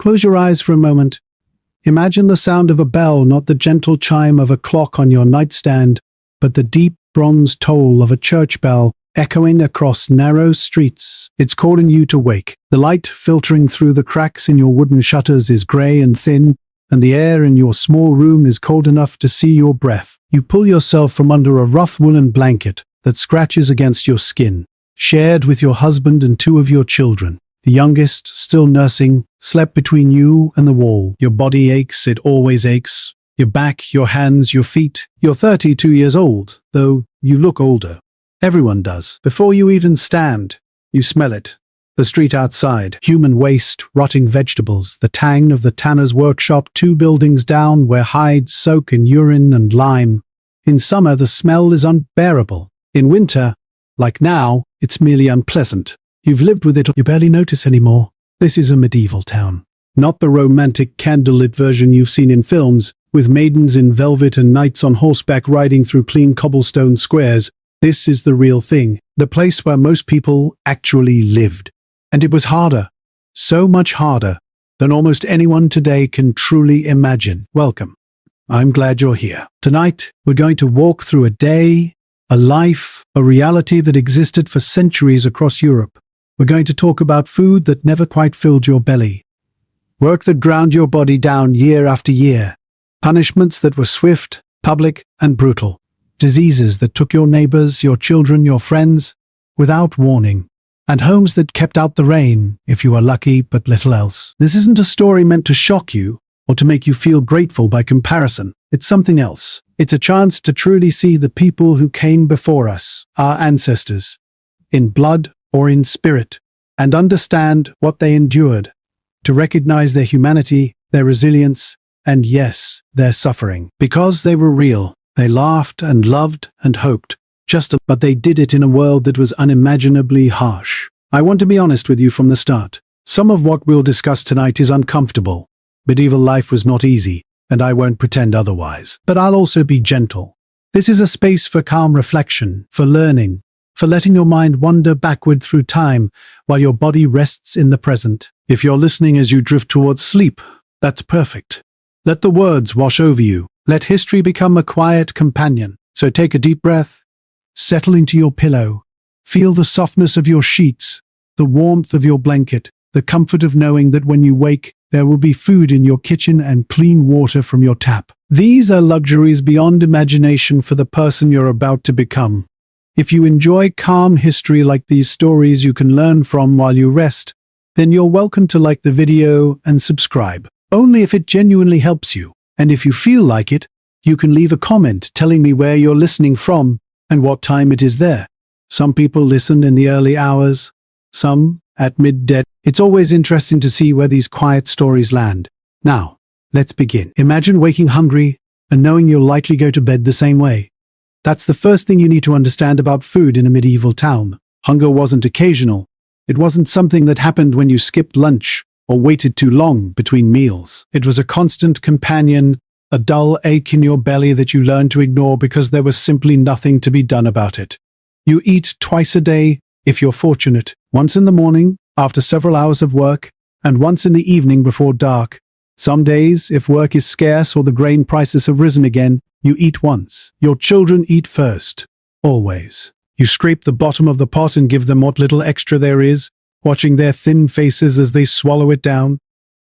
Close your eyes for a moment. Imagine the sound of a bell, not the gentle chime of a clock on your nightstand, but the deep bronze toll of a church bell echoing across narrow streets. It's calling you to wake. The light filtering through the cracks in your wooden shutters is grey and thin, and the air in your small room is cold enough to see your breath. You pull yourself from under a rough woolen blanket that scratches against your skin, shared with your husband and two of your children. The youngest, still nursing, slept between you and the wall. Your body aches, it always aches. Your back, your hands, your feet. You're 32 years old, though you look older. Everyone does. Before you even stand, you smell it. The street outside, human waste, rotting vegetables, the tang of the tanner's workshop 2 buildings down where hides soak in urine and lime. In summer, the smell is unbearable. In winter, like now, it's merely unpleasant. You've lived with it, you barely notice anymore. This is a medieval town. Not the romantic candlelit version you've seen in films, with maidens in velvet and knights on horseback riding through clean cobblestone squares. This is the real thing, the place where most people actually lived. And it was harder, so much harder, than almost anyone today can truly imagine. Welcome. I'm glad you're here. Tonight, we're going to walk through a day, a life, a reality that existed for centuries across Europe. We're going to talk about food that never quite filled your belly, work that ground your body down year after year, punishments that were swift, public, and brutal, diseases that took your neighbors, your children, your friends, without warning, and homes that kept out the rain, if you were lucky, but little else. This isn't a story meant to shock you or to make you feel grateful by comparison. It's something else. It's a chance to truly see the people who came before us, our ancestors, in blood or in spirit, and understand what they endured, to recognize their humanity, their resilience, and yes, their suffering. Because they were real, they laughed and loved and hoped, but they did it in a world that was unimaginably harsh. I want to be honest with you from the start. Some of what we'll discuss tonight is uncomfortable. Medieval life was not easy, and I won't pretend otherwise. But I'll also be gentle. This is a space for calm reflection, for learning, for letting your mind wander backward through time while your body rests in the present. If you're listening as you drift towards sleep, that's perfect. Let the words wash over you. Let history become a quiet companion. So take a deep breath, settle into your pillow, feel the softness of your sheets, the warmth of your blanket, the comfort of knowing that when you wake, there will be food in your kitchen and clean water from your tap. These are luxuries beyond imagination for the person you're about to become. If you enjoy calm history like these stories you can learn from while you rest, then you're welcome to like the video and subscribe. Only if it genuinely helps you. And if you feel like it, you can leave a comment telling me where you're listening from and what time it is there. Some people listen in the early hours, some at midday. It's always interesting to see where these quiet stories land. Now, let's begin. Imagine waking hungry and knowing you'll likely go to bed the same way. That's the first thing you need to understand about food in a medieval town. Hunger wasn't occasional. It wasn't something that happened when you skipped lunch or waited too long between meals. It was a constant companion, a dull ache in your belly that you learned to ignore because there was simply nothing to be done about it. You eat twice a day, if you're fortunate, once in the morning, after several hours of work, and once in the evening before dark. Some days, if work is scarce or the grain prices have risen again, you eat once. Your children eat first. Always. You scrape the bottom of the pot and give them what little extra there is, watching their thin faces as they swallow it down.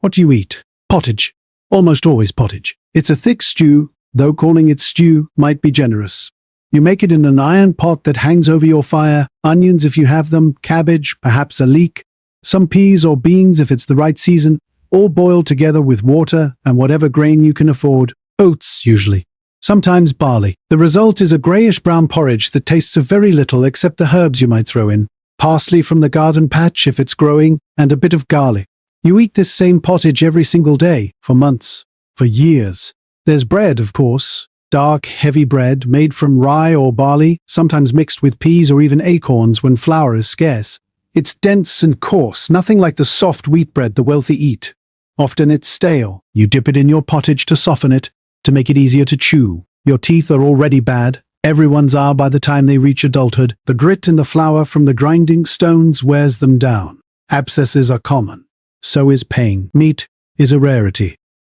What do you eat? Pottage. Almost always pottage. It's a thick stew, though calling it stew might be generous. You make it in an iron pot that hangs over your fire, onions if you have them, cabbage, perhaps a leek, some peas or beans if it's the right season, all boiled together with water and whatever grain you can afford. Oats, usually. Sometimes barley. The result is a grayish-brown porridge that tastes of very little except the herbs you might throw in. Parsley from the garden patch if it's growing, and a bit of garlic. You eat this same pottage every single day, for months, for years. There's bread, of course. Dark, heavy bread made from rye or barley, sometimes mixed with peas or even acorns when flour is scarce. It's dense and coarse, nothing like the soft wheat bread the wealthy eat. Often it's stale. You dip it in your pottage to soften it, to make it easier to chew. Your teeth are already bad. Everyone's are by the time they reach adulthood. The grit in the flour from the grinding stones wears them down. Abscesses are common. So is pain. Meat, is a rarity.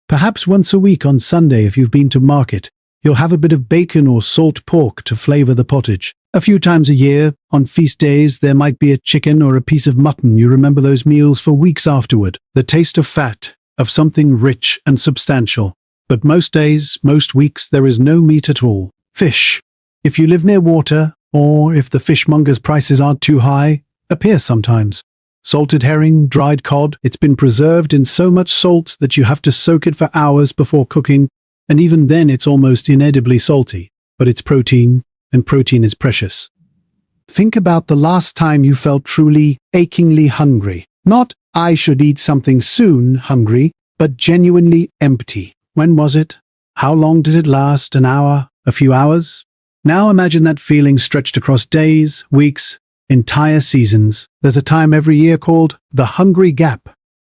Perhaps once a week on Sunday, if you've been to market, you'll have a bit of bacon or salt pork to flavor the pottage. A few times a year, on feast days, there might be a chicken or a piece of mutton. You remember those meals for weeks afterward. The taste of fat, of something rich and substantial. But most days, most weeks, there is no meat at all. Fish. If you live near water, or if the fishmonger's prices aren't too high, appear sometimes. Salted herring, dried cod, it's been preserved in so much salt that you have to soak it for hours before cooking, and even then it's almost inedibly salty. But it's protein, and protein is precious. Think about the last time you felt truly, achingly hungry. Not, I should eat something soon, hungry, but genuinely empty. When was it? How long did it last? An hour? A few hours? Now imagine that feeling stretched across days, weeks, entire seasons. There's a time every year called the hungry gap.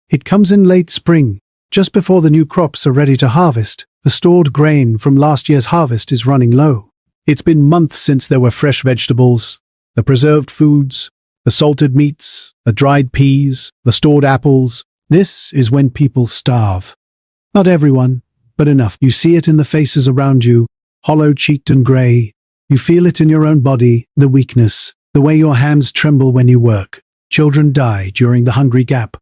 It comes in late spring, just before the new crops are ready to harvest. The stored grain from last year's harvest is running low. It's been months since there were fresh vegetables, the preserved foods, the salted meats, the dried peas, the stored apples. This is when people starve. Not everyone, but enough. You see it in the faces around you, hollow-cheeked and grey. You feel it in your own body, the weakness, the way your hands tremble when you work. Children die during the hungry gap.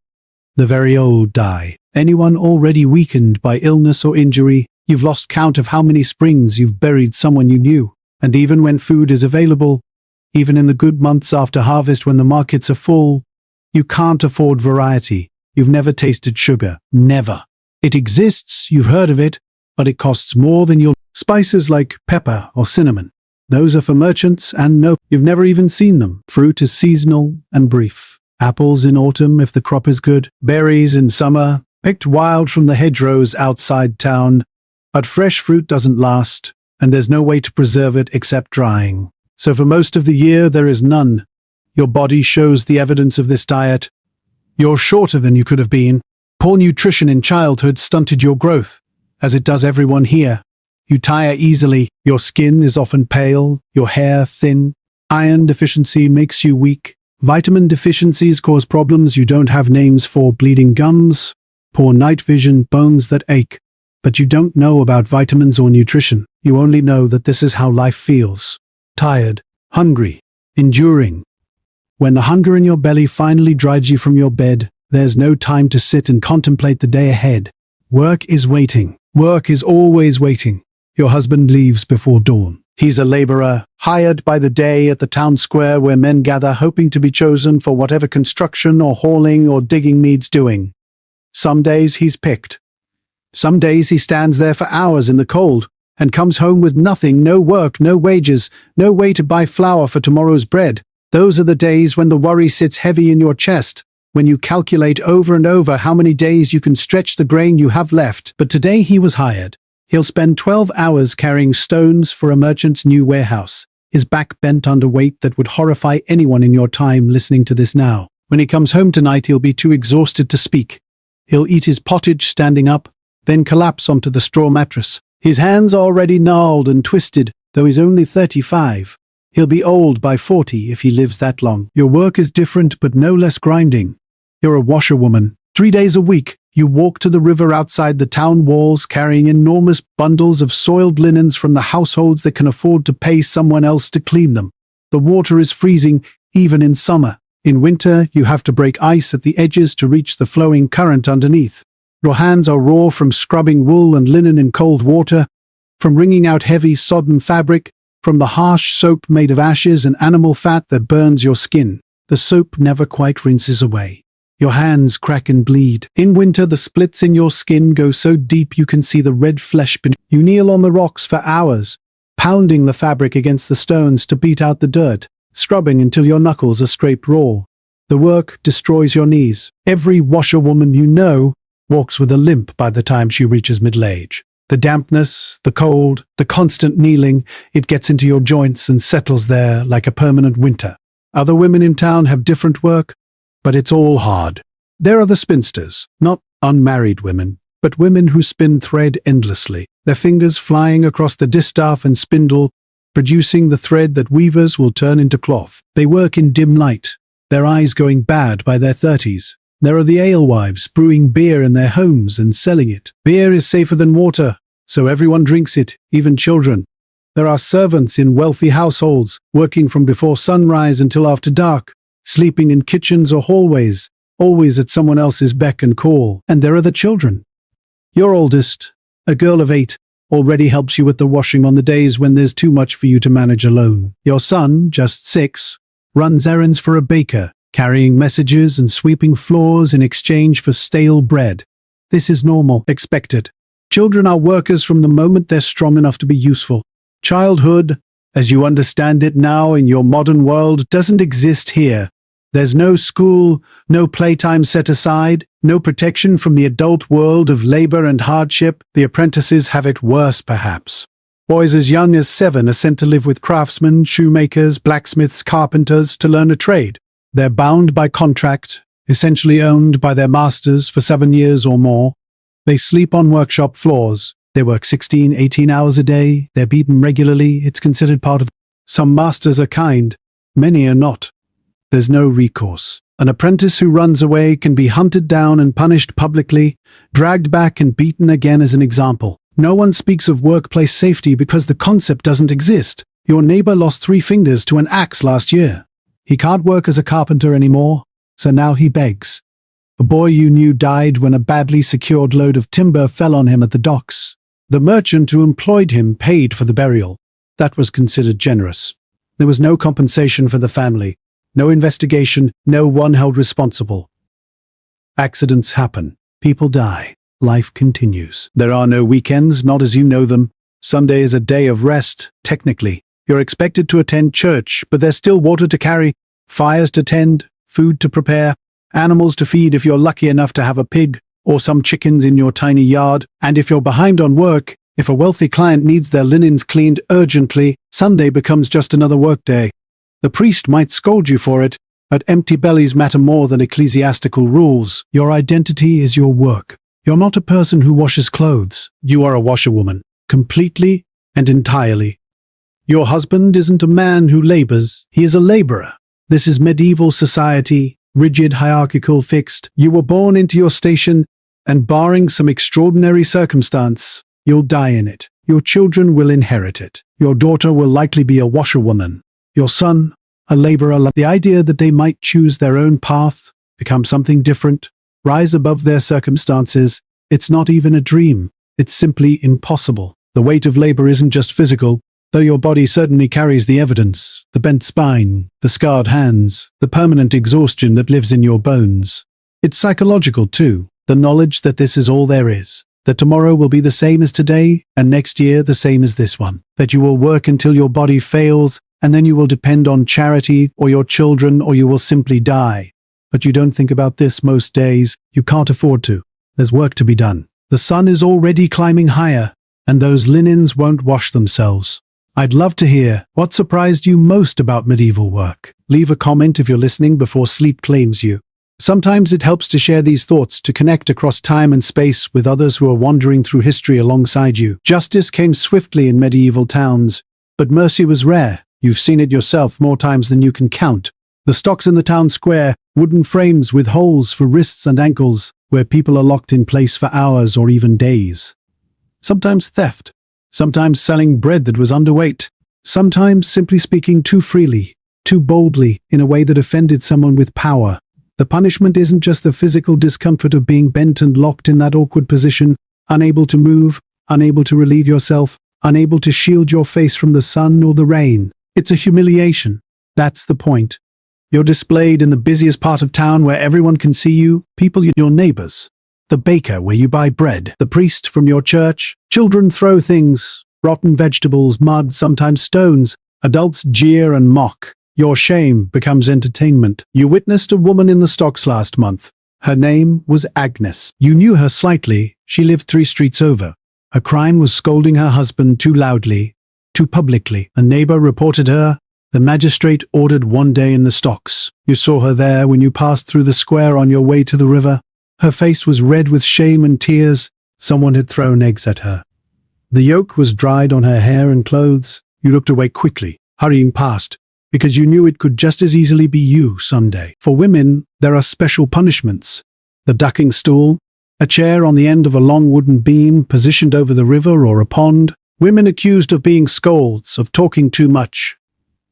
The very old die. Anyone already weakened by illness or injury, you've lost count of how many springs you've buried someone you knew. And even when food is available, even in the good months after harvest when the markets are full, you can't afford variety. You've never tasted sugar. Never. It exists, you've heard of it, but it costs more than you'll. Spices like pepper or cinnamon. Those are for merchants, and no, you've never even seen them. Fruit is seasonal and brief. Apples in autumn if the crop is good. Berries in summer, picked wild from the hedgerows outside town. But fresh fruit doesn't last, and there's no way to preserve it except drying. So for most of the year, there is none. Your body shows the evidence of this diet. You're shorter than you could have been. Poor nutrition in childhood stunted your growth, as it does everyone here. You tire easily, your skin is often pale, your hair thin. Iron deficiency makes you weak. Vitamin deficiencies cause problems you don't have names for: bleeding gums, poor night vision, bones that ache. But you don't know about vitamins or nutrition. You only know that this is how life feels. Tired, hungry, enduring. When the hunger in your belly finally drives you from your bed, there's no time to sit and contemplate the day ahead. Work is waiting. Work is always waiting. Your husband leaves before dawn. He's a laborer, hired by the day at the town square where men gather hoping to be chosen for whatever construction or hauling or digging needs doing. Some days he's picked. Some days he stands there for hours in the cold and comes home with nothing, no work, no wages, no way to buy flour for tomorrow's bread. Those are the days when the worry sits heavy in your chest, when you calculate over and over how many days you can stretch the grain you have left. But today he was hired. He'll spend 12 hours carrying stones for a merchant's new warehouse, his back bent under weight that would horrify anyone in your time listening to this now. When he comes home tonight, he'll be too exhausted to speak. He'll eat his pottage standing up, then collapse onto the straw mattress. His hands are already gnarled and twisted, though he's only 35. He'll be old by 40 if he lives that long. Your work is different, but no less grinding. You're a washerwoman. 3 days a week, you walk to the river outside the town walls carrying enormous bundles of soiled linens from the households that can afford to pay someone else to clean them. The water is freezing, even in summer. In winter, you have to break ice at the edges to reach the flowing current underneath. Your hands are raw from scrubbing wool and linen in cold water, from wringing out heavy, sodden fabric, from the harsh soap made of ashes and animal fat that burns your skin. The soap never quite rinses away. Your hands crack and bleed. In winter, the splits in your skin go so deep you can see the red flesh beneath. You kneel on the rocks for hours, pounding the fabric against the stones to beat out the dirt, scrubbing until your knuckles are scraped raw. The work destroys your knees. Every washerwoman you know walks with a limp by the time she reaches middle age. The dampness, the cold, the constant kneeling, it gets into your joints and settles there like a permanent winter. Other women in town have different work, but it's all hard. There are the spinsters, not unmarried women, but women who spin thread endlessly, their fingers flying across the distaff and spindle, producing the thread that weavers will turn into cloth. They work in dim light, their eyes going bad by their 30s. There are the alewives brewing beer in their homes and selling it. Beer is safer than water, so everyone drinks it, even children. There are servants in wealthy households, working from before sunrise until after dark, sleeping in kitchens or hallways, always at someone else's beck and call. And there are the children. Your oldest, a girl of 8, already helps you with the washing on the days when there's too much for you to manage alone. Your son, just 6, runs errands for a baker, carrying messages and sweeping floors in exchange for stale bread. This is normal, expected. Children are workers from the moment they're strong enough to be useful. Childhood, as you understand it now in your modern world, doesn't exist here. There's no school, no playtime set aside, no protection from the adult world of labor and hardship. The apprentices have it worse, perhaps. Boys as young as 7 are sent to live with craftsmen, shoemakers, blacksmiths, carpenters to learn a trade. They're bound by contract, essentially owned by their masters for 7 years or more. They sleep on workshop floors. They work 16, 18 hours a day. They're beaten regularly. It's considered part of. Some masters are kind. Many are not. There's no recourse. An apprentice who runs away can be hunted down and punished publicly, dragged back and beaten again as an example. No one speaks of workplace safety because the concept doesn't exist. Your neighbor lost 3 fingers to an axe last year. He can't work as a carpenter anymore, so now he begs. A boy you knew died when a badly secured load of timber fell on him at the docks. The merchant who employed him paid for the burial. That was considered generous. There was no compensation for the family, no investigation, no one held responsible. Accidents happen. People die. Life continues. There are no weekends, not as you know them. Sunday is a day of rest, technically. You're expected to attend church, but there's still water to carry, fires to tend, food to prepare, animals to feed if you're lucky enough to have a pig or some chickens in your tiny yard. And if you're behind on work, if a wealthy client needs their linens cleaned urgently, Sunday becomes just another workday. The priest might scold you for it, but empty bellies matter more than ecclesiastical rules. Your identity is your work. You're not a person who washes clothes. You are a washerwoman, completely and entirely. Your husband isn't a man who labors. He is a laborer. This is medieval society, rigid, hierarchical, fixed. You were born into your station, and barring some extraordinary circumstance, you'll die in it. Your children will inherit it. Your daughter will likely be a washerwoman. Your son, a laborer. The idea that they might choose their own path, become something different, rise above their circumstances, it's not even a dream. It's simply impossible. The weight of labor isn't just physical, though your body certainly carries the evidence, the bent spine, the scarred hands, the permanent exhaustion that lives in your bones. It's psychological too, the knowledge that this is all there is, that tomorrow will be the same as today, and next year the same as this one, that you will work until your body fails, and then you will depend on charity or your children, or you will simply die. But you don't think about this most days. You can't afford to. There's work to be done. The sun is already climbing higher, and those linens won't wash themselves. I'd love to hear what surprised you most about medieval work. Leave a comment if you're listening before sleep claims you. Sometimes it helps to share these thoughts, to connect across time and space with others who are wandering through history alongside you. Justice came swiftly in medieval towns, but mercy was rare. You've seen it yourself more times than you can count. The stocks in the town square, wooden frames with holes for wrists and ankles, where people are locked in place for hours or even days. Sometimes theft. Sometimes selling bread that was underweight. Sometimes simply speaking too freely, too boldly, in a way that offended someone with power. The punishment isn't just the physical discomfort of being bent and locked in that awkward position, unable to move, unable to relieve yourself, unable to shield your face from the sun or the rain. It's a humiliation. That's the point. You're displayed in the busiest part of town where everyone can see you, people, your neighbors. The baker where you buy bread, the priest from your church. Children throw things, rotten vegetables, mud, sometimes stones. Adults jeer and mock. Your shame becomes entertainment. You witnessed a woman in the stocks last month. Her name was Agnes. You knew her slightly. She lived 3 streets over. Her crime was scolding her husband too loudly, too publicly. A neighbor reported her. The magistrate ordered 1 day in the stocks. You saw her there when you passed through the square on your way to the river. Her face was red with shame and tears. Someone had thrown eggs at her. The yolk was dried on her hair and clothes. You looked away quickly, hurrying past, because you knew it could just as easily be you someday. For women, there are special punishments. the ducking stool, a chair on the end of a long wooden beam positioned over the river or a pond, women accused of being scolds, of talking too much,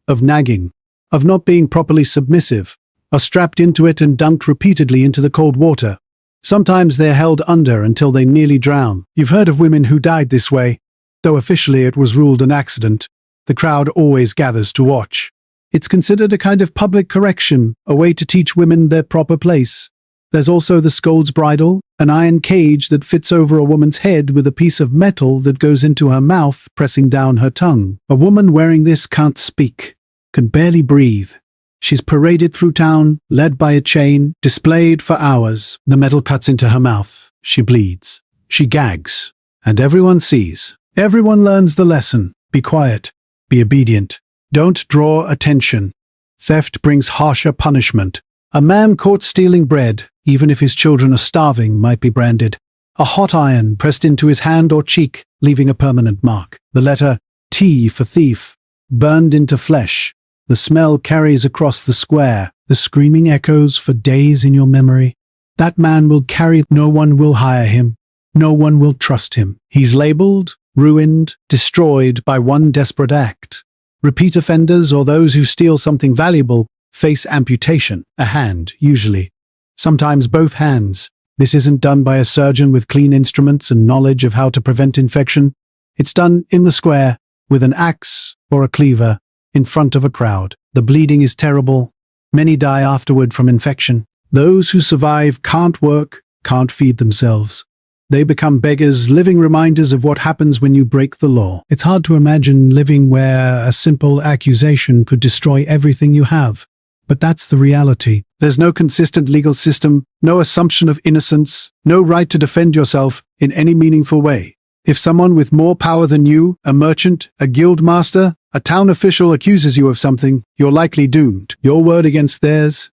of nagging, of not being properly submissive, are strapped into it and dunked repeatedly into the cold water. Sometimes they're held under until they nearly drown. You've heard of women who died this way. Though officially it was ruled an accident, the crowd always gathers to watch. It's considered a kind of public correction, a way to teach women their proper place. There's also the scold's bridle, an iron cage that fits over a woman's head with a piece of metal that goes into her mouth, pressing down her tongue. A woman wearing this can't speak, can barely breathe. She's paraded through town, led by a chain, displayed for hours. The metal cuts into her mouth. She bleeds. She gags. And everyone sees. Everyone learns the lesson. Be quiet. Be obedient. Don't draw attention. Theft brings harsher punishment. A man caught stealing bread, even if his children are starving, might be branded. A hot iron pressed into his hand or cheek, leaving a permanent mark. The letter T for thief, burned into flesh. The smell carries across the square. The screaming echoes for days in your memory. That man will carry. No one will hire him. No one will trust him. He's labeled, ruined, destroyed by one desperate act. Repeat offenders or those who steal something valuable face amputation, a hand, usually. Sometimes both hands. This isn't done by a surgeon with clean instruments and knowledge of how to prevent infection. It's done in the square, with an axe or a cleaver, in front of a crowd. The bleeding is terrible. Many die afterward from infection. Those who survive can't work, can't feed themselves. They become beggars, living reminders of what happens when you break the law. It's hard to imagine living where a simple accusation could destroy everything you have. But that's the reality. There's no consistent legal system, no assumption of innocence, no right to defend yourself in any meaningful way. If someone with more power than you, a merchant, a guild master, a town official accuses you of something, you're likely doomed. Your word against theirs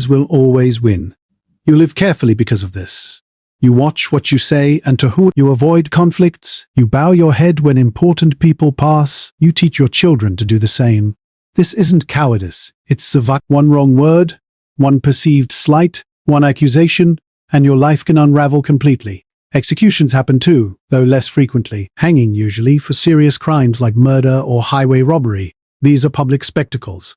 will always win. You live carefully because of this. You watch what you say and to who. You avoid conflicts. You bow your head when important people pass. You teach your children to do the same. This isn't cowardice. It's savate. One wrong word, one perceived slight, one accusation, and your life can unravel completely. Executions happen too, though less frequently. Hanging usually for serious crimes like murder or highway robbery. These are public spectacles.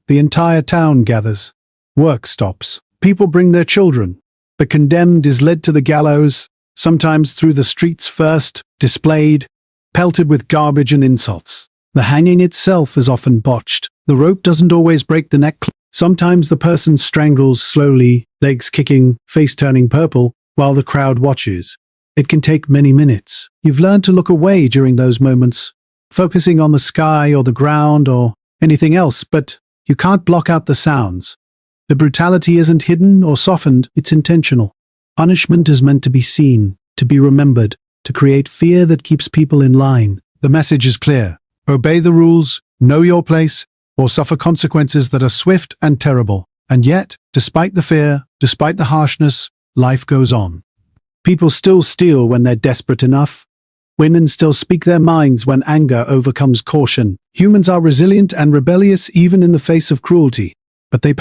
The entire town gathers. Work stops. People bring their children. The condemned is led to the gallows, sometimes through the streets first, displayed, pelted with garbage and insults. The hanging itself is often botched. The rope doesn't always break the neck. Sometimes the person strangles slowly, legs kicking, face turning purple, while the crowd watches. It can take many minutes. You've learned to look away during those moments, focusing on the sky or the ground or anything else, but you can't block out the sounds. The brutality isn't hidden or softened, it's intentional. Punishment is meant to be seen, to be remembered, to create fear that keeps people in line. The message is clear. Obey the rules, know your place, or suffer consequences that are swift and terrible. And yet, despite the fear, despite the harshness, life goes on. People still steal when they're desperate enough. Women still speak their minds when anger overcomes caution. Humans are resilient and rebellious even in the face of cruelty. But they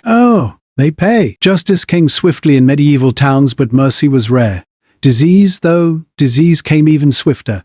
pay. Justice came swiftly in medieval towns, but mercy was rare. Disease came even swifter.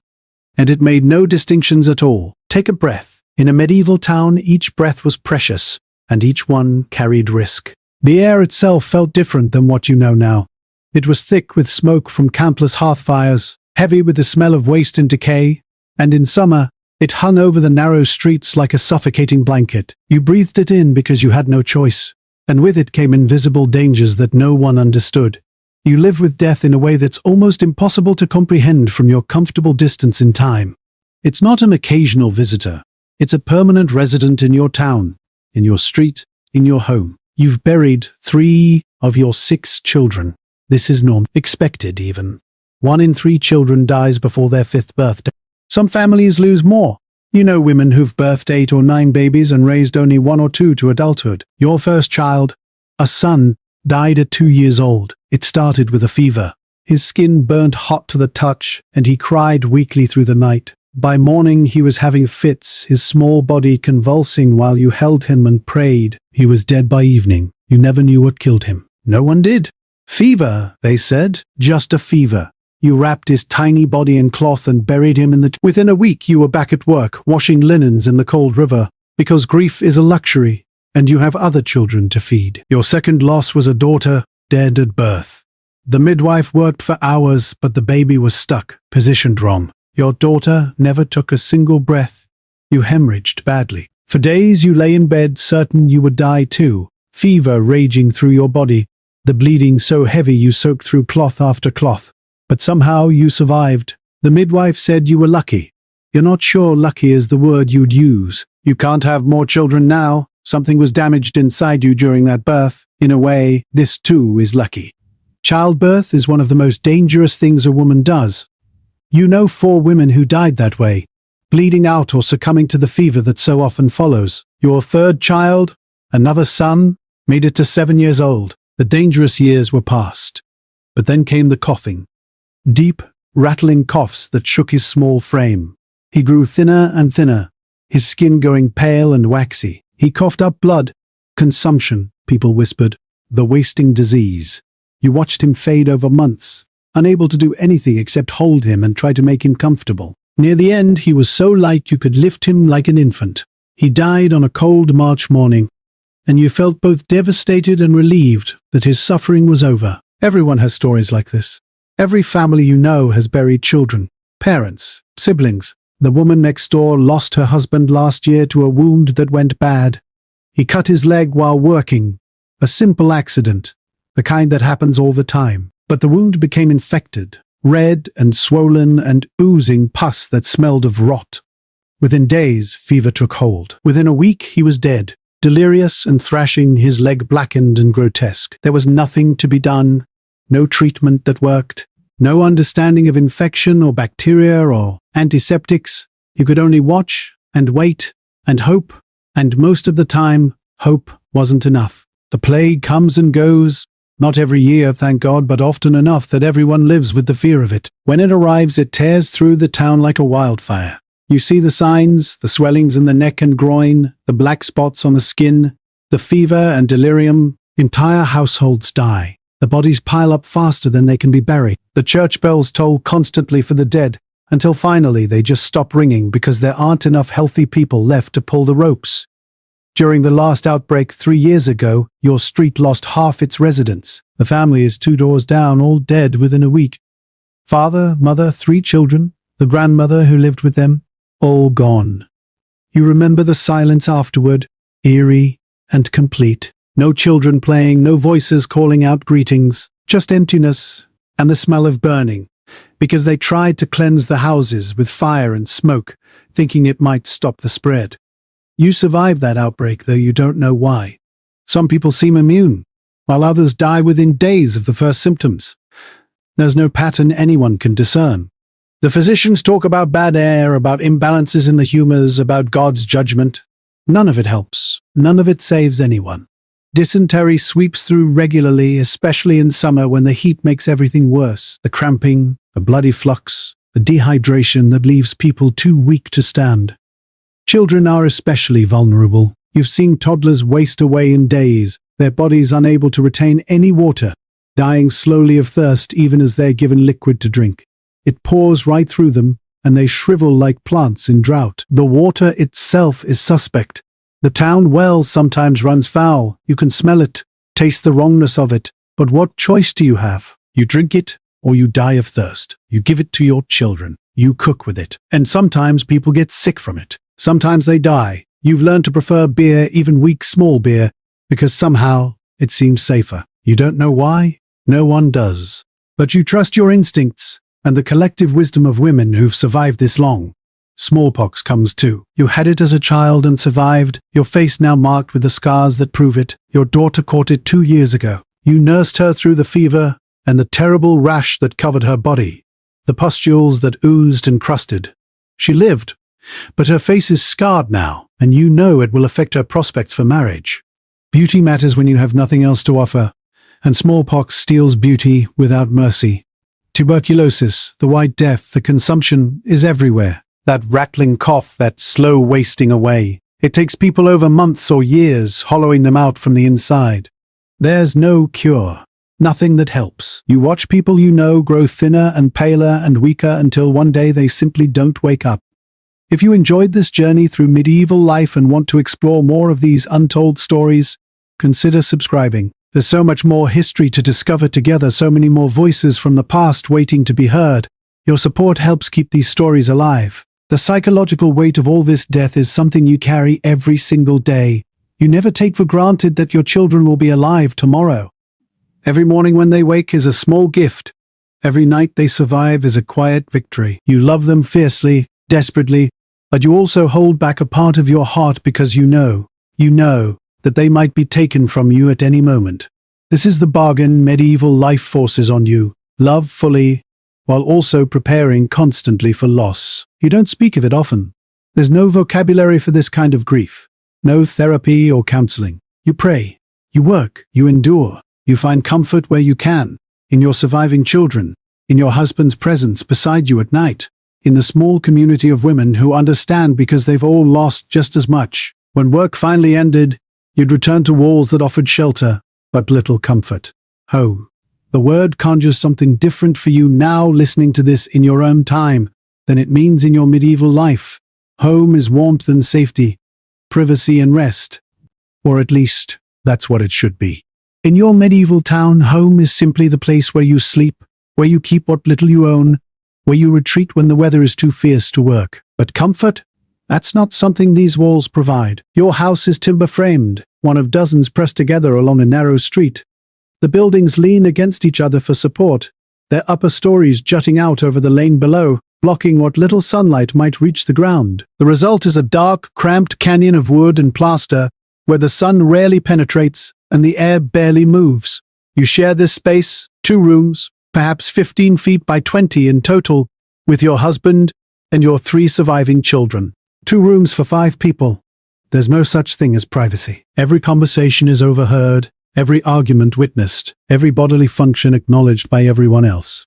And it made no distinctions at all. Take a breath. In a medieval town, each breath was precious, and each one carried risk. The air itself felt different than what you know now. It was thick with smoke from countless hearth fires, heavy with the smell of waste and decay, and in summer, it hung over the narrow streets like a suffocating blanket. You breathed it in because you had no choice, and with it came invisible dangers that no one understood. You live with death in a way that's almost impossible to comprehend from your comfortable distance in time. It's not an occasional visitor. It's a permanent resident in your town, in your street, in your home. You've buried 3 of your 6 children. This is normal, expected even. 1 in 3 children dies before their 5th birthday. Some families lose more. You know women who've birthed 8 or 9 babies and raised only 1 or 2 to adulthood. Your first child, a son, died at 2 years old. It started with a fever. His skin burnt hot to the touch, and he cried weakly through the night. By morning he was having fits, his small body convulsing while you held him and prayed. He was dead by evening. You never knew what killed him. No one did. Fever, they said, just a fever. You wrapped his tiny body in cloth and buried him in the... Within a week you were back at work, washing linens in the cold river, because grief is a luxury, and you have other children to feed. Your second loss was a daughter, dead at birth. The midwife worked for hours, but the baby was stuck, positioned wrong. Your daughter never took a single breath. You hemorrhaged badly. For days you lay in bed, certain you would die too, fever raging through your body, the bleeding so heavy you soaked through cloth after cloth. But somehow you survived. The midwife said you were lucky. You're not sure lucky is the word you'd use. You can't have more children now. Something was damaged inside you during that birth. In a way, this too is lucky. Childbirth is one of the most dangerous things a woman does. You know 4 women who died that way, bleeding out or succumbing to the fever that so often follows. Your third child, another son, made it to 7 years old. The dangerous years were past. But then came the coughing. Deep, rattling coughs that shook his small frame. He grew thinner and thinner, his skin going pale and waxy. He coughed up blood. Consumption, people whispered. The wasting disease. You watched him fade over months, unable to do anything except hold him and try to make him comfortable. Near the end, he was so light you could lift him like an infant. He died on a cold March morning, and you felt both devastated and relieved that his suffering was over. Everyone has stories like this. Every family you know has buried children, parents, siblings. The woman next door lost her husband last year to a wound that went bad. He cut his leg while working. A simple accident, the kind that happens all the time. But the wound became infected, red and swollen and oozing pus that smelled of rot. Within days, fever took hold. Within a week, he was dead, delirious and thrashing, his leg blackened and grotesque. There was nothing to be done, no treatment that worked, no understanding of infection or bacteria or antiseptics. You could only watch and wait and hope, and most of the time, hope wasn't enough. The plague comes and goes, not every year, thank God, but often enough that everyone lives with the fear of it. When it arrives, it tears through the town like a wildfire. You see the signs, the swellings in the neck and groin, the black spots on the skin, the fever and delirium. Entire households die. The bodies pile up faster than they can be buried. The church bells toll constantly for the dead, until finally they just stop ringing because there aren't enough healthy people left to pull the ropes. During the last outbreak 3 years ago, your street lost half its residents. The family is 2 doors down, all dead within a week. Father, mother, 3 children, the grandmother who lived with them, all gone. You remember the silence afterward, eerie and complete. No children playing, no voices calling out greetings, just emptiness and the smell of burning, because they tried to cleanse the houses with fire and smoke, thinking it might stop the spread. You survived that outbreak, though you don't know why. Some people seem immune, while others die within days of the first symptoms. There's no pattern anyone can discern. The physicians talk about bad air, about imbalances in the humors, about God's judgment. None of it helps. None of it saves anyone. Dysentery sweeps through regularly, especially in summer when the heat makes everything worse. The cramping, the bloody flux, the dehydration that leaves people too weak to stand. Children are especially vulnerable. You've seen toddlers waste away in days, their bodies unable to retain any water, dying slowly of thirst even as they're given liquid to drink. It pours right through them, and they shrivel like plants in drought. The water itself is suspect. The town well sometimes runs foul. You can smell it, taste the wrongness of it. But what choice do you have? You drink it, or you die of thirst. You give it to your children. You cook with it. And sometimes people get sick from it. Sometimes they die. You've learned to prefer beer, even weak small beer, because somehow it seems safer. You don't know why? No one does. But you trust your instincts and the collective wisdom of women who've survived this long. Smallpox comes too. You had it as a child and survived, your face now marked with the scars that prove it. Your daughter caught it 2 years ago. You nursed her through the fever and the terrible rash that covered her body, the pustules that oozed and crusted. She lived, but her face is scarred now, and you know it will affect her prospects for marriage. Beauty matters when you have nothing else to offer, and smallpox steals beauty without mercy. Tuberculosis, the White Death, the consumption is everywhere. That rattling cough, that slow wasting away. It takes people over months or years, hollowing them out from the inside. There's no cure. Nothing that helps. You watch people you know grow thinner and paler and weaker until one day they simply don't wake up. If you enjoyed this journey through medieval life and want to explore more of these untold stories, consider subscribing. There's so much more history to discover together, so many more voices from the past waiting to be heard. Your support helps keep these stories alive. The psychological weight of all this death is something you carry every single day. You never take for granted that your children will be alive tomorrow. Every morning when they wake is a small gift. Every night they survive is a quiet victory. You love them fiercely, desperately, but you also hold back a part of your heart because you know that they might be taken from you at any moment. This is the bargain medieval life forces on you. Love fully, while also preparing constantly for loss. You don't speak of it often. There's no vocabulary for this kind of grief. No therapy or counseling. You pray. You work. You endure. You find comfort where you can. In your surviving children. In your husband's presence beside you at night. In the small community of women who understand because they've all lost just as much. When work finally ended, you'd return to walls that offered shelter, but little comfort. Home. The word conjures something different for you now listening to this in your own time than it means in your medieval life. Home is warmth and safety, privacy and rest. Or at least, that's what it should be. In your medieval town, home is simply the place where you sleep, where you keep what little you own, where you retreat when the weather is too fierce to work. But comfort? That's not something these walls provide. Your house is timber-framed, one of dozens pressed together along a narrow street. The buildings lean against each other for support, their upper stories jutting out over the lane below, blocking what little sunlight might reach the ground. The result is a dark, cramped canyon of wood and plaster, where the sun rarely penetrates and the air barely moves. You share this space, 2 rooms, perhaps 15 feet by 20 in total, with your husband and your 3 surviving children. 2 rooms for 5 people. There's no such thing as privacy. Every conversation is overheard, every argument witnessed, every bodily function acknowledged by everyone else.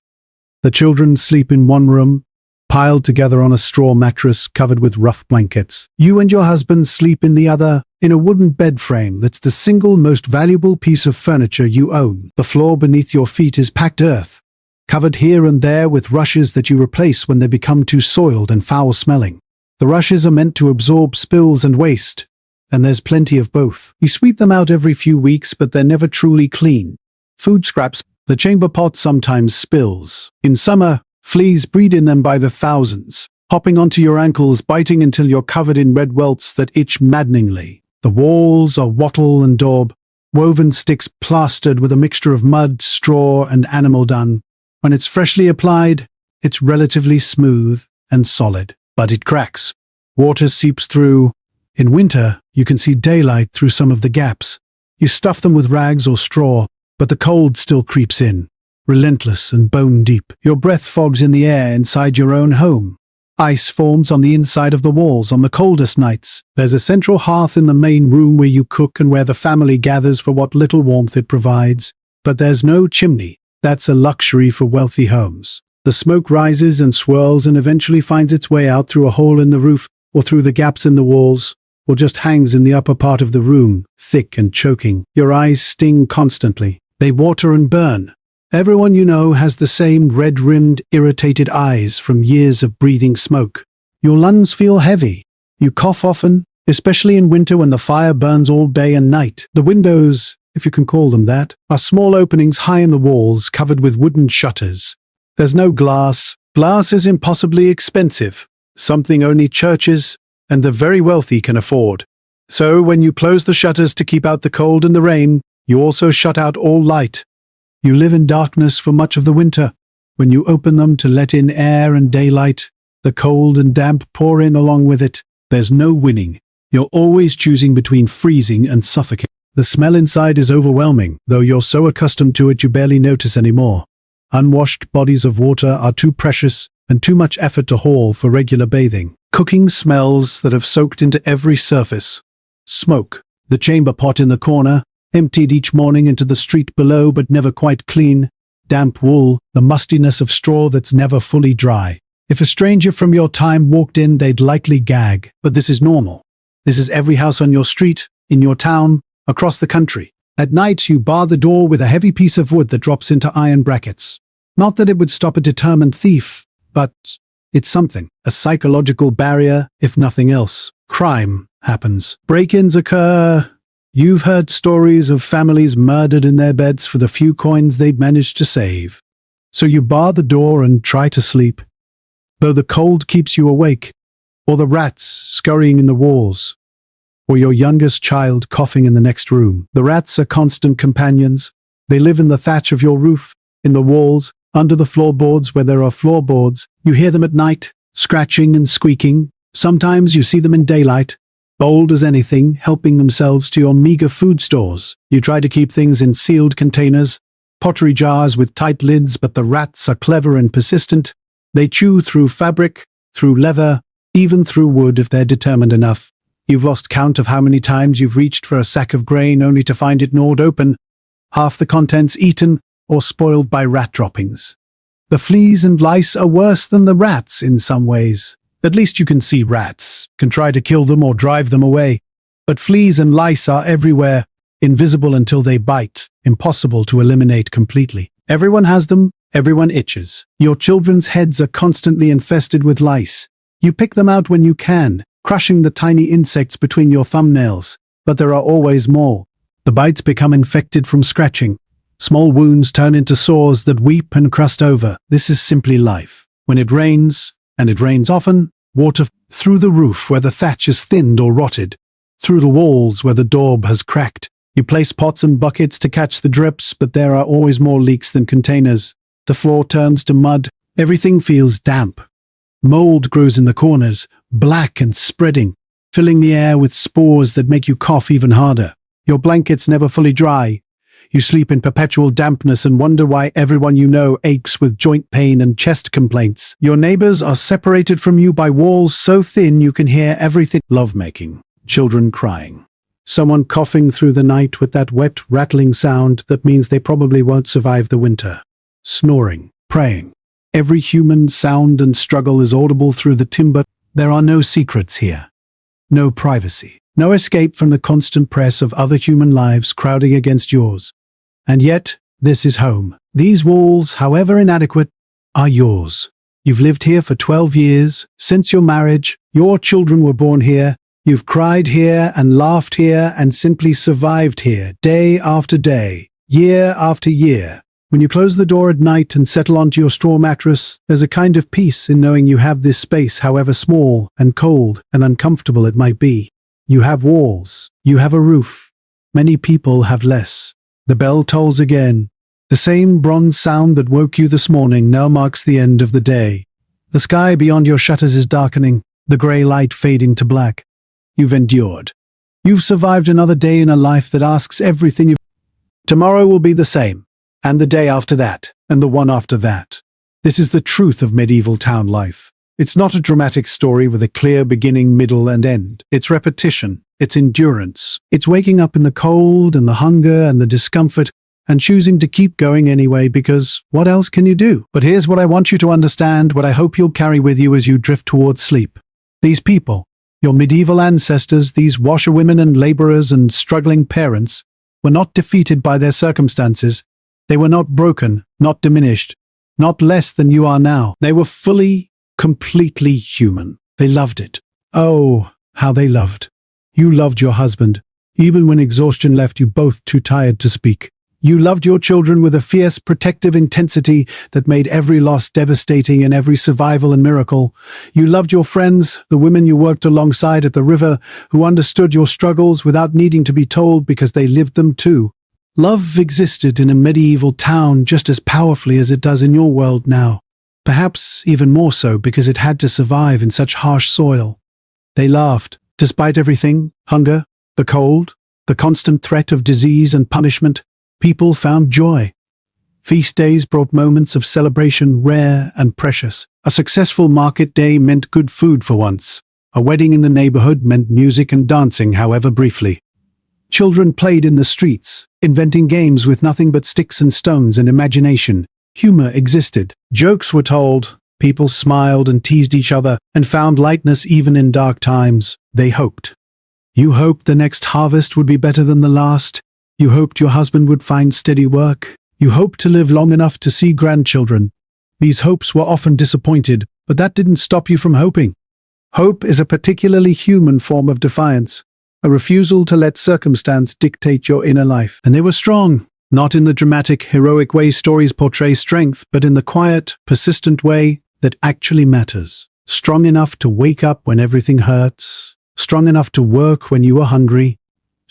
The children sleep in one room, piled together on a straw mattress covered with rough blankets. You and your husband sleep in the other, in a wooden bed frame that's the single most valuable piece of furniture you own. The floor beneath your feet is packed earth, covered here and there with rushes that you replace when they become too soiled and foul-smelling. The rushes are meant to absorb spills and waste, and there's plenty of both. You sweep them out every few weeks, but they're never truly clean. Food scraps, the chamber pot sometimes spills. In summer, fleas breed in them by the thousands, hopping onto your ankles, biting until you're covered in red welts that itch maddeningly. The walls are wattle and daub, woven sticks plastered with a mixture of mud, straw, and animal dung. When it's freshly applied, it's relatively smooth and solid, but it cracks. Water seeps through. In winter, you can see daylight through some of the gaps. You stuff them with rags or straw, but the cold still creeps in, relentless and bone-deep. Your breath fogs in the air inside your own home. Ice forms on the inside of the walls on the coldest nights. There's a central hearth in the main room where you cook and where the family gathers for what little warmth it provides. But there's no chimney. That's a luxury for wealthy homes. The smoke rises and swirls and eventually finds its way out through a hole in the roof or through the gaps in the walls, or just hangs in the upper part of the room, thick and choking. Your eyes sting constantly. They water and burn. Everyone you know has the same red-rimmed, irritated eyes from years of breathing smoke. Your lungs feel heavy. You cough often, especially in winter when the fire burns all day and night. The windows, if you can call them that, are small openings high in the walls covered with wooden shutters. There's no glass. Glass is impossibly expensive, something only churches and the very wealthy can afford. So when you close the shutters to keep out the cold and the rain, you also shut out all light. You live in darkness for much of the winter. When you open them to let in air and daylight, the cold and damp pour in along with it. There's no winning. You're always choosing between freezing and suffocating. The smell inside is overwhelming, though you're so accustomed to it you barely notice anymore. Unwashed bodies of water are too precious and too much effort to haul for regular bathing. Cooking smells that have soaked into every surface. Smoke, the chamber pot in the corner, emptied each morning into the street below but never quite clean. Damp wool, the mustiness of straw that's never fully dry. If a stranger from your time walked in, they'd likely gag. But this is normal. This is every house on your street, in your town, across the country. At night, you bar the door with a heavy piece of wood that drops into iron brackets. Not that it would stop a determined thief, but it's something. A psychological barrier, if nothing else. Crime happens. Break-ins occur. You've heard stories of families murdered in their beds for the few coins they'd managed to save. So you bar the door and try to sleep, though the cold keeps you awake, or the rats scurrying in the walls, or your youngest child coughing in the next room. The rats are constant companions. They live in the thatch of your roof, in the walls, under the floorboards where there are floorboards. You hear them at night, scratching and squeaking. Sometimes you see them in daylight, bold as anything, helping themselves to your meager food stores. You try to keep things in sealed containers, pottery jars with tight lids, but the rats are clever and persistent. They chew through fabric, through leather, even through wood if they're determined enough. You've lost count of how many times you've reached for a sack of grain only to find it gnawed open, half the contents eaten or spoiled by rat droppings. The fleas and lice are worse than the rats in some ways. At least you can see rats, can try to kill them or drive them away. But fleas and lice are everywhere, invisible until they bite, impossible to eliminate completely. Everyone has them, everyone itches. Your children's heads are constantly infested with lice. You pick them out when you can, crushing the tiny insects between your thumbnails. But there are always more. The bites become infected from scratching. Small wounds turn into sores that weep and crust over. This is simply life. When it rains, and it rains often, water through the roof where the thatch is thinned or rotted, through the walls where the daub has cracked. You place pots and buckets to catch the drips, but there are always more leaks than containers. The floor turns to mud. Everything feels damp. Mold grows in the corners, black and spreading, filling the air with spores that make you cough even harder. Your blankets never fully dry. You sleep in perpetual dampness and wonder why everyone you know aches with joint pain and chest complaints. Your neighbors are separated from you by walls so thin you can hear everything. Lovemaking, children crying, someone coughing through the night with that wet, rattling sound that means they probably won't survive the winter. Snoring, praying. Every human sound and struggle is audible through the timber. There are no secrets here. No privacy. No escape from the constant press of other human lives crowding against yours. And yet, this is home. These walls, however inadequate, are yours. You've lived here for 12 years, since your marriage. Your children were born here. You've cried here and laughed here and simply survived here, day after day, year after year. When you close the door at night and settle onto your straw mattress, there's a kind of peace in knowing you have this space, however small and cold and uncomfortable it might be. You have walls. You have a roof. Many people have less. The bell tolls again. The same bronze sound that woke you this morning now marks the end of the day. The sky beyond your shutters is darkening, the grey light fading to black. You've endured. You've survived another day in a life that asks everything you've... Tomorrow will be the same, and the day after that, and the one after that. This is the truth of medieval town life. It's not a dramatic story with a clear beginning, middle, and end. It's repetition. It's endurance. It's waking up in the cold and the hunger and the discomfort and choosing to keep going anyway because what else can you do? But here's what I want you to understand, what I hope you'll carry with you as you drift towards sleep. These people, your medieval ancestors, these washerwomen and laborers and struggling parents, were not defeated by their circumstances. They were not broken, not diminished, not less than you are now. They were fully, completely human. They loved it. Oh, how they loved. You loved your husband, even when exhaustion left you both too tired to speak. You loved your children with a fierce, protective intensity that made every loss devastating and every survival a miracle. You loved your friends, the women you worked alongside at the river, who understood your struggles without needing to be told because they lived them too. Love existed in a medieval town just as powerfully as it does in your world now. Perhaps even more so because it had to survive in such harsh soil. They laughed. Despite everything, hunger, the cold, the constant threat of disease and punishment, people found joy. Feast days brought moments of celebration rare and precious. A successful market day meant good food for once. A wedding in the neighborhood meant music and dancing, however briefly. Children played in the streets, inventing games with nothing but sticks and stones and imagination. Humor existed. Jokes were told. People smiled and teased each other and found lightness even in dark times. They hoped. You hoped the next harvest would be better than the last. You hoped your husband would find steady work. You hoped to live long enough to see grandchildren. These hopes were often disappointed, but that didn't stop you from hoping. Hope is a particularly human form of defiance, a refusal to let circumstance dictate your inner life. And they were strong, not in the dramatic, heroic way stories portray strength, but in the quiet, persistent way that actually matters. Strong enough to wake up when everything hurts. Strong enough to work when you are hungry.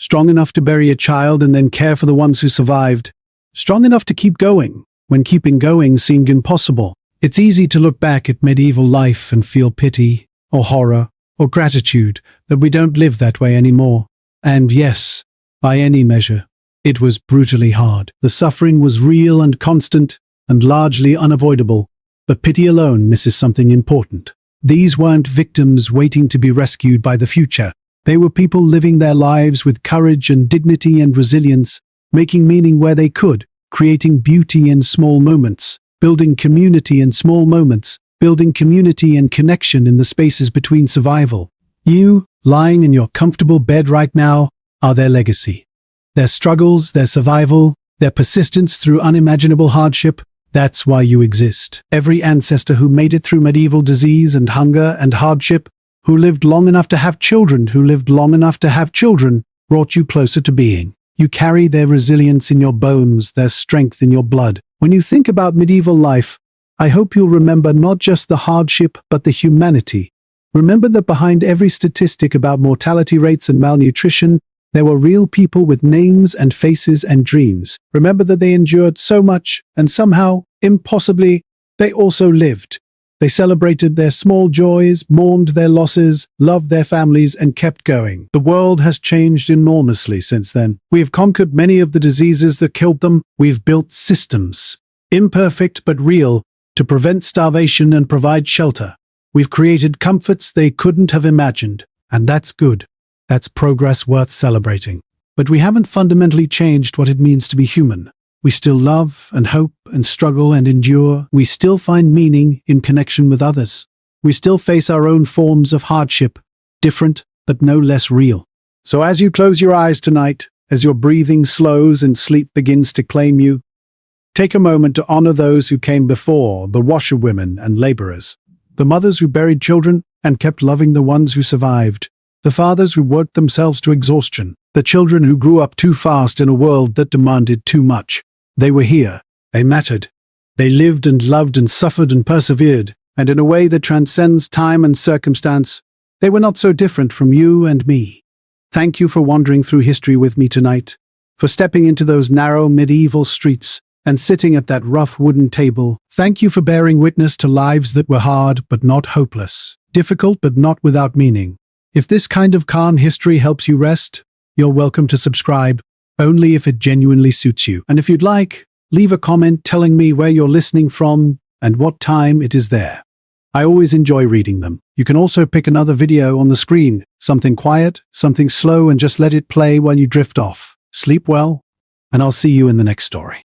Strong enough to bury a child and then care for the ones who survived. Strong enough to keep going when keeping going seemed impossible. It's easy to look back at medieval life and feel pity, or horror, or gratitude that we don't live that way anymore. And yes, by any measure, it was brutally hard. The suffering was real and constant and largely unavoidable, but pity alone misses something important. These weren't victims waiting to be rescued by the future. They were people living their lives with courage and dignity and resilience, making meaning where they could, creating beauty in small moments, building community in small moments, building community and connection in the spaces between survival. You, lying in your comfortable bed right now, are their legacy. Their struggles, their survival, their persistence through unimaginable hardship, that's why you exist. Every ancestor who made it through medieval disease and hunger and hardship, who lived long enough to have children, who lived long enough to have children, brought you closer to being. You carry their resilience in your bones, their strength in your blood. When you think about medieval life, I hope you'll remember not just the hardship, but the humanity. Remember that behind every statistic about mortality rates and malnutrition, there were real people with names and faces and dreams. Remember that they endured so much, and somehow, impossibly, they also lived. They celebrated their small joys, mourned their losses, loved their families, and kept going. The world has changed enormously since then. We have conquered many of the diseases that killed them. We've built systems, imperfect but real, to prevent starvation and provide shelter. We've created comforts they couldn't have imagined. And that's good. That's progress worth celebrating. But we haven't fundamentally changed what it means to be human. We still love and hope and struggle and endure. We still find meaning in connection with others. We still face our own forms of hardship, different but no less real. So as you close your eyes tonight, as your breathing slows and sleep begins to claim you, take a moment to honor those who came before, the washerwomen and laborers, the mothers who buried children and kept loving the ones who survived, the fathers who worked themselves to exhaustion, the children who grew up too fast in a world that demanded too much. They were here. They mattered. They lived and loved and suffered and persevered, and in a way that transcends time and circumstance, they were not so different from you and me. Thank you for wandering through history with me tonight, for stepping into those narrow medieval streets and sitting at that rough wooden table. Thank you for bearing witness to lives that were hard but not hopeless, difficult but not without meaning. If this kind of calm history helps you rest, you're welcome to subscribe, only if it genuinely suits you. And if you'd like, leave a comment telling me where you're listening from and what time it is there. I always enjoy reading them. You can also pick another video on the screen, something quiet, something slow, and just let it play while you drift off. Sleep well, and I'll see you in the next story.